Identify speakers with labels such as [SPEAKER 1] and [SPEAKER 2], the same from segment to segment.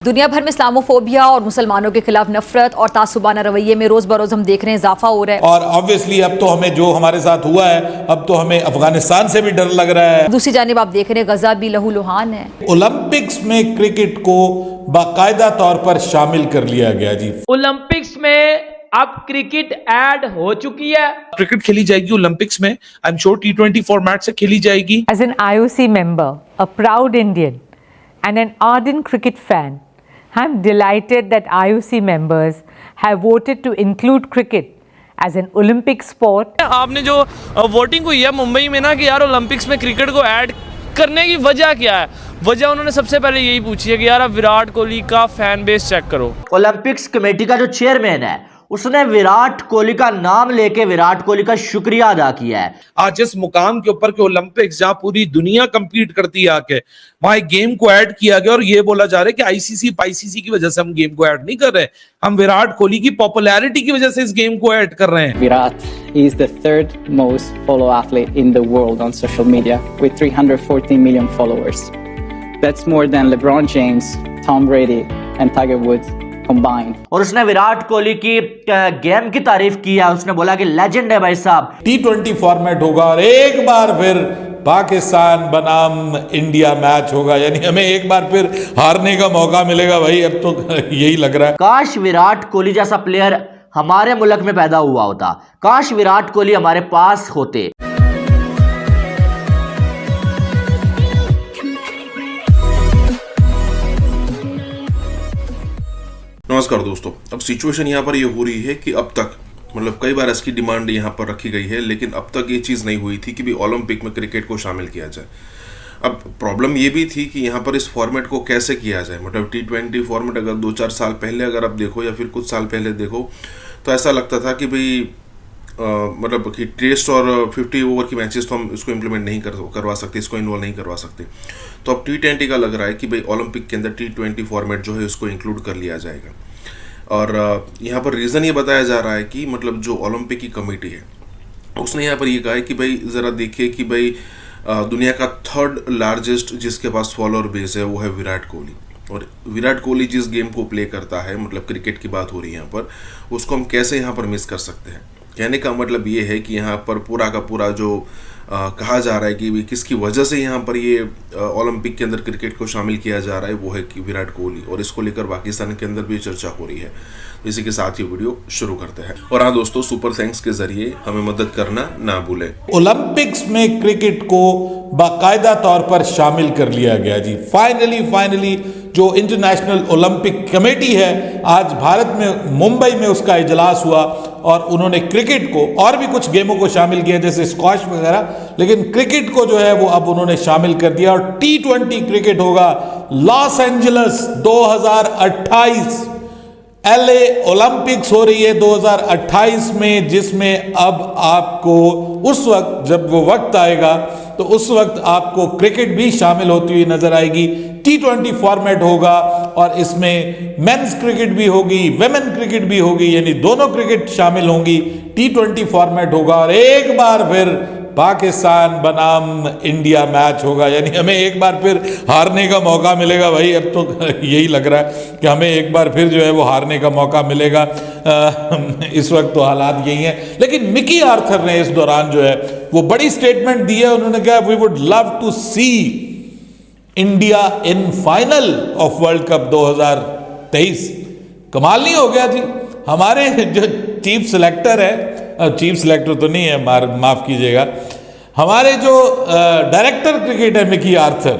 [SPEAKER 1] दुनिया भर में इस्लामोफोबिया और मुसलमानों के खिलाफ नफरत और तासुबाना रवैये में रोज बरोज हम देख रहे हैं इजाफा हो रहा है।
[SPEAKER 2] और ऑब्वियसली अब तो हमें जो हमारे साथ हुआ है, अब तो हमें अफगानिस्तान से भी डर लग रहा है।
[SPEAKER 1] दूसरी जानिब आप देख रहे हैं गजा भी लहूलुहान है।
[SPEAKER 2] ओलंपिक्स में क्रिकेट को बाकायदा तौर पर शामिल कर लिया गया जी।
[SPEAKER 3] ओलंपिक्स में अब क्रिकेट ऐड हो चुकी है।
[SPEAKER 4] क्रिकेट खेली जाएगी ओलंपिक्स में। I am sure T20 format से खेली जाएगी।
[SPEAKER 5] As an IOC member, a proud Indian and an ardent cricket fan, I'm delighted that IOC members have voted to include cricket as an Olympic sport.
[SPEAKER 3] आपने जो voting हुई है मुंबई में ना कि यार ओलंपिक्स में क्रिकेट को ऐड करने की वजह क्या है, वजह उन्होंने सबसे पहले यही पूछी है कि यार अब विराट कोहली का फैन बेस चेक करो।
[SPEAKER 6] ओलंपिक्स कमेटी का जो चेयरमैन है उसने विराट कोहली का नाम लेके विराट कोहली का शुक्रिया अदा किया है।
[SPEAKER 4] आज इस मुकाम के ऊपर के ओलंपिक्स जहां पूरी दुनिया कंपीट करती है आके, वहां गेम को ऐड किया गया और ये बोला जा रहा है कि आईसीसी पाईसीसी की वजह से हम गेम को ऐड नहीं कर रहे, हम विराट कोहली की पॉपुलैरिटी की वजह से इस गेम को ऐड कर रहे हैं।
[SPEAKER 7] Virat is the third most followed athlete in the world on social media with 314 million followers. That's more than LeBron James, Tom Brady and Tiger Woods combined.
[SPEAKER 6] और उसने विराट कोहली की गेम की तारीफ की है। उसने बोला कि लेजेंड है भाई साहब।
[SPEAKER 2] T20 फॉर्मेट होगा और एक बार फिर पाकिस्तान बनाम इंडिया मैच होगा, यानी हमें एक बार फिर हारने का मौका मिलेगा भाई। अब तो यही लग रहा है।
[SPEAKER 6] काश विराट कोहली जैसा प्लेयर हमारे मुल्क में पैदा हुआ होता, काश विराट कोहली हमारे पास होते।
[SPEAKER 8] नमस्कार दोस्तों, अब सिचुएशन यहाँ पर ये हो रही है कि अब तक मतलब कई बार इसकी डिमांड यहाँ पर रखी गई है, लेकिन अब तक ये चीज़ नहीं हुई थी कि भी ओलंपिक में क्रिकेट को शामिल किया जाए। अब प्रॉब्लम ये भी थी कि यहाँ पर इस फॉर्मेट को कैसे किया जाए। मतलब T20 फॉर्मेट अगर 2-4 साल पहले अगर आप देखो या फिर कुछ साल पहले देखो तो ऐसा लगता था कि भाई मतलब कि टेस्ट और 50 ओवर की मैचेस तो हम इसको इम्प्लीमेंट नहीं करवा सकते, इसको इन्वॉल्व नहीं करवा सकते। तो अब T20 का लग रहा है कि भाई ओलंपिक के अंदर T20 फॉर्मेट जो है उसको इंक्लूड कर लिया जाएगा। और यहाँ पर रीज़न ये बताया जा रहा है कि मतलब जो ओलंपिक की कमेटी है उसने यहाँ पर ये कहा है कि भाई ज़रा देखिए कि भाई दुनिया का थर्ड लार्जेस्ट जिसके पास फॉलोअर बेस है वो है विराट कोहली। और विराट कोहली जिस गेम को प्ले करता है, मतलब क्रिकेट की बात हो रही है यहाँ पर, उसको हम कैसे यहाँ पर मिस कर सकते हैं। कहने का मतलब ये है कि यहाँ पर पूरा का पूरा जो कहा जा रहा है कि किसकी वजह से यहाँ पर ये ओलंपिक के अंदर क्रिकेट को शामिल किया जा रहा है वो है कि विराट कोहली। और इसको लेकर पाकिस्तान के अंदर भी चर्चा हो रही है। तो इसी के साथ ये वीडियो शुरू करते हैं। और हाँ दोस्तों, सुपर थैंक्स के जरिए हमें मदद करना ना भूलें।
[SPEAKER 2] ओलंपिक्स में क्रिकेट को बाकायदा तौर पर शामिल कर लिया गया जी। फाइनली जो इंटरनेशनल ओलंपिक कमेटी है, आज भारत में मुंबई में उसका इजलास हुआ और उन्होंने क्रिकेट को और भी कुछ गेमों को शामिल किया जैसे स्क्वॉश वगैरह, लेकिन क्रिकेट को जो है वो अब उन्होंने शामिल कर दिया। और T20 क्रिकेट होगा लॉस एंजल्स 2028। LA ओलंपिक्स हो रही है 2028 में, जिसमें अब आपको उस वक्त जब वो वक्त आएगा तो उस वक्त आपको क्रिकेट भी शामिल होती हुई नजर आएगी। T20 फॉर्मेट होगा और इसमें मेंस क्रिकेट भी होगी, वेमेन क्रिकेट भी होगी, यानी दोनों क्रिकेट शामिल होंगी। T20 फॉर्मेट होगा और एक बार फिर पाकिस्तान बनाम इंडिया मैच होगा, यानी हमें एक बार फिर हारने का मौका मिलेगा भाई। अब तो यही लग रहा है कि हमें एक बार फिर जो है वो हारने का मौका मिलेगा। इस वक्त तो हालात यही हैं। लेकिन मिकी आर्थर ने इस दौरान जो है वो बड़ी स्टेटमेंट दी है। उन्होंने कहा we would love to see India in final of World Cup 2023। कमाल नहीं हो गया जी। हमारे जो चीफ सिलेक्टर है, चीफ सिलेक्टर तो नहीं है, माफ कीजिएगा, हमारे जो डायरेक्टर क्रिकेट है मिकी आर्थर,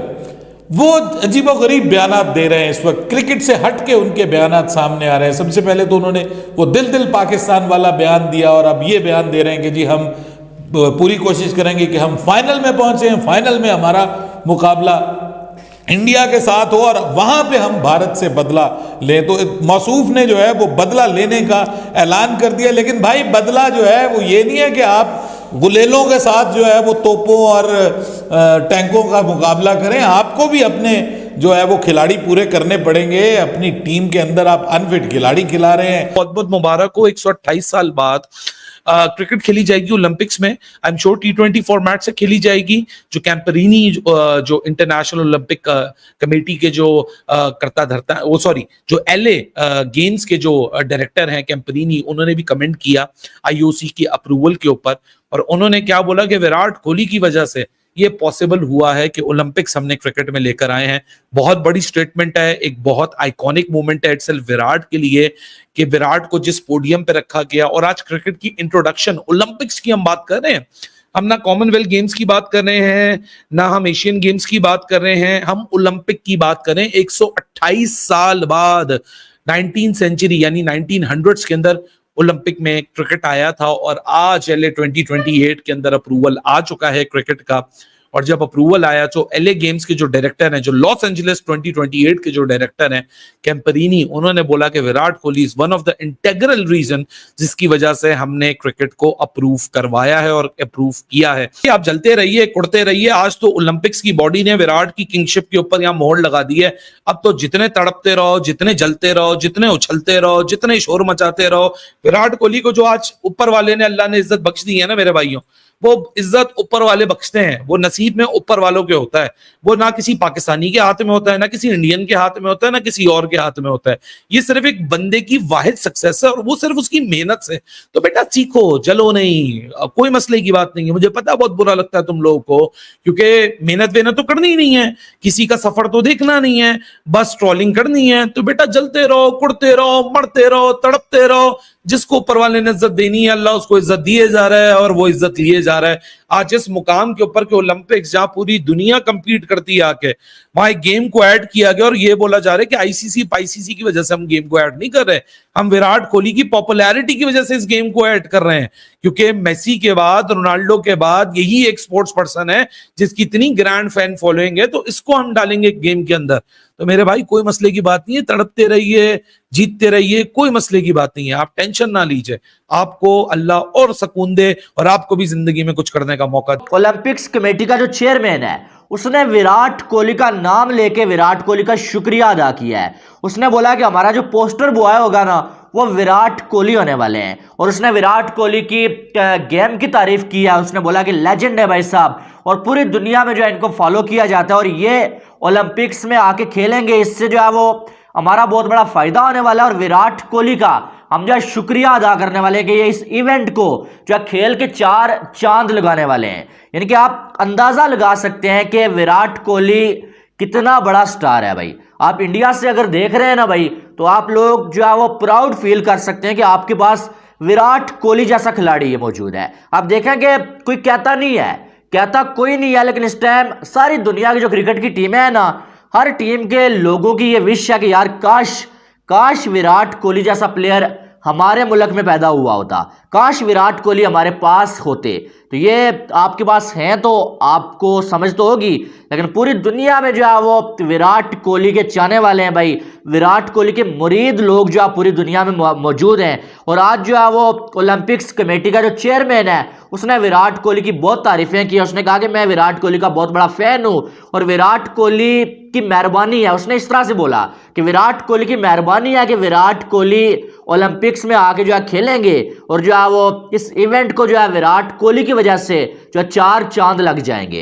[SPEAKER 2] वो अजीबोगरीब बयानात दे रहे हैं इस वक्त। क्रिकेट से हट के उनके बयानात सामने आ रहे हैं। सबसे पहले तो उन्होंने वो दिल पाकिस्तान वाला बयान दिया और अब ये बयान दे रहे हैं कि जी हम पूरी कोशिश करेंगे कि हम फाइनल में पहुंचे, फाइनल में हमारा मुकाबला इंडिया के साथ हो और वहां पे हम भारत से बदला लें। तो मौसूफ ने जो है वो बदला लेने का ऐलान कर दिया। लेकिन भाई बदला जो है वो ये नहीं है कि आप गुलेलों के साथ जो है वो तोपों और टैंकों का मुकाबला करें। आपको भी अपने जो है वो खिलाड़ी पूरे करने पड़ेंगे। अपनी टीम के अंदर आप अनफिट खिलाड़ी खिला रहे हैं।
[SPEAKER 4] बहुत बहुत मुबारक हो 128 साल बाद क्रिकेट खेली जाएगी ओलंपिक्स में। I am sure T20 format से खेली जाएगी। जो कैंपरिनी जो इंटरनेशनल ओलंपिक कमेटी के जो करता धरता वो सॉरी जो LA गेम्स के जो डायरेक्टर हैं कैंपरिनी, उन्होंने भी कमेंट किया IOC की अप्रूवल के ऊपर, और उन्होंने क्या बोला कि विराट कोहली की वजह से ये पॉसिबल हुआ है कि ओलंपिक्स हमने क्रिकेट में लेकर आए हैं। बहुत बड़ी स्टेटमेंट है, एक बहुत आइकॉनिक मोमेंट है इटसेल्फ विराट के लिए कि विराट को जिस पोडियम पे रखा गया, और आज क्रिकेट की इंट्रोडक्शन ओलंपिक्स की हम बात कर रहे हैं। हम ना कॉमनवेल्थ गेम्स की बात कर रहे हैं, ना हम एशियन गेम्स की बात कर रहे हैं, हम ओलंपिक की बात कर रहे हैं। 128 साल बाद 19th सेंचुरी यानी 1900s के अंदर ओलंपिक में क्रिकेट आया था, और आज LA 2028 के अंदर अप्रूवल आ चुका है क्रिकेट का। और जब अप्रूवल आया तो LA गेम्स के जो डायरेक्टर हैं, जो लॉस एंजलिस 2028 के जो डायरेक्टर हैं कैंपरिनी, उन्होंने बोला कि Virat Kohli is one of the integral reason जिसकी वजह से हमने क्रिकेट को अप्रूव करवाया है और अप्रूव किया है। आप जलते रहिए, कुड़ते रहिए। आज तो ओलंपिक्स की बॉडी ने विराट की किंगशिप के ऊपर यहाँ मोहर लगा दी है। अब तो जितने तड़पते रहो, जितने जलते रहो, जितने उछलते रहो, जितने शोर मचाते रहो, विराट कोहली को जो आज ऊपर वाले ने, अल्लाह ने इज्जत बख्श दी है ना मेरे भाइयों, वो इज्जत ऊपर वाले बख्शते हैं। वो नसीब में ऊपर वालों के होता है। वो ना किसी पाकिस्तानी के हाथ में होता है, ना किसी इंडियन के हाथ में होता है, ना किसी और के हाथ में होता है। ये सिर्फ एक बंदे की वाहिद सक्सेस है, और वो सिर्फ उसकी मेहनत से। तो बेटा सीखो, जलो नहीं, कोई मसले की बात नहीं है। मुझे पता बहुत बुरा लगता है तुम लोगों को, क्योंकि मेहनत वेहनत तो करनी ही नहीं है, किसी का सफर तो देखना नहीं है, बस ट्रोलिंग करनी है। तो बेटा जलते रहो, कुड़ते रहो, मरते रहो, तड़पते रहो। जिसको ऊपर वाले ने इज्जत देनी है, अल्लाह उसको इज्जत दिए जा रहा है, और वो इज्जत लिए जा रहा है। आज इस मुकाम के ऊपर के ओलंपिक्स जहां पूरी दुनिया कंपीट करती है आके, वहां एक गेम को ऐड किया गया, और ये बोला जा रहा है कि ICC की वजह से हम गेम को ऐड नहीं कर रहे, हम विराट कोहली की पॉपुलैरिटी की वजह से इस गेम को ऐड कर रहे हैं। क्योंकि मेसी के बाद, रोनाल्डो के बाद यही एक स्पोर्ट्स पर्सन है जिसकी इतनी ग्रैंड फैन फॉलोइंग है, तो इसको हम डालेंगे गेम के अंदर। तो मेरे भाई कोई मसले की बात नहीं है, तड़पते रहिए, जीतते रहिए, कोई मसले की बात नहीं है। आप टेंशन ना लीजिए, आपको अल्लाह और सुकून दे, और आपको भी जिंदगी में कुछ करने का मौका दे।
[SPEAKER 6] ओलंपिक्स कमेटी का जो चेयरमैन है, उसने विराट कोहली का नाम लेके विराट कोहली का शुक्रिया अदा किया है। उसने बोला कि हमारा जो पोस्टर बॉय होगा ना, वो विराट कोहली होने वाले हैं। और उसने विराट कोहली की गेम की तारीफ की है। उसने बोला कि लेजेंड है भाई साहब, और पूरी दुनिया में जो है इनको फॉलो किया जाता है, और ये ओलंपिक्स में आके खेलेंगे, इससे जो है वो हमारा बहुत बड़ा फायदा होने वाला है। और विराट कोहली का हम जो है शुक्रिया अदा करने वाले हैं कि ये इस इवेंट को जो है खेल के 4 चांद लगाने वाले हैं। यानी कि आप अंदाजा लगा सकते हैं कि विराट कोहली कितना बड़ा स्टार है भाई। आप इंडिया से अगर देख रहे हैं ना भाई, तो आप लोग जो है वो प्राउड फील कर सकते हैं कि आपके पास विराट कोहली जैसा खिलाड़ी मौजूद है। आप देखेंगे कोई कहता नहीं है, कहता कोई नहीं है, लेकिन इस टाइम सारी दुनिया की जो क्रिकेट की टीमें हैं ना, हर टीम के लोगों की ये विश है कि यार काश विराट कोहली जैसा प्लेयर हमारे मुल्क में पैदा हुआ होता, काश विराट कोहली हमारे पास होते। तो ये आपके पास हैं तो आपको समझ तो होगी, लेकिन पूरी दुनिया में जो है वो विराट कोहली के चाहने वाले हैं भाई। विराट कोहली के मुरीद लोग जो है पूरी दुनिया में मौजूद हैं। और आज जो है वो ओलंपिक्स कमेटी का जो चेयरमैन है, उसने विराट कोहली की बहुत तारीफें की। उसने कहा कि मैं विराट कोहली का बहुत बड़ा फैन हूँ, और विराट कोहली की मेहरबानी है। उसने इस तरह से बोला कि विराट कोहली की मेहरबानी है कि विराट कोहली ओलंपिक्स में आके जो है खेलेंगे, और जो है वो इस इवेंट को जो है विराट कोहली की वजह से जो 4 चांद लग जाएंगे।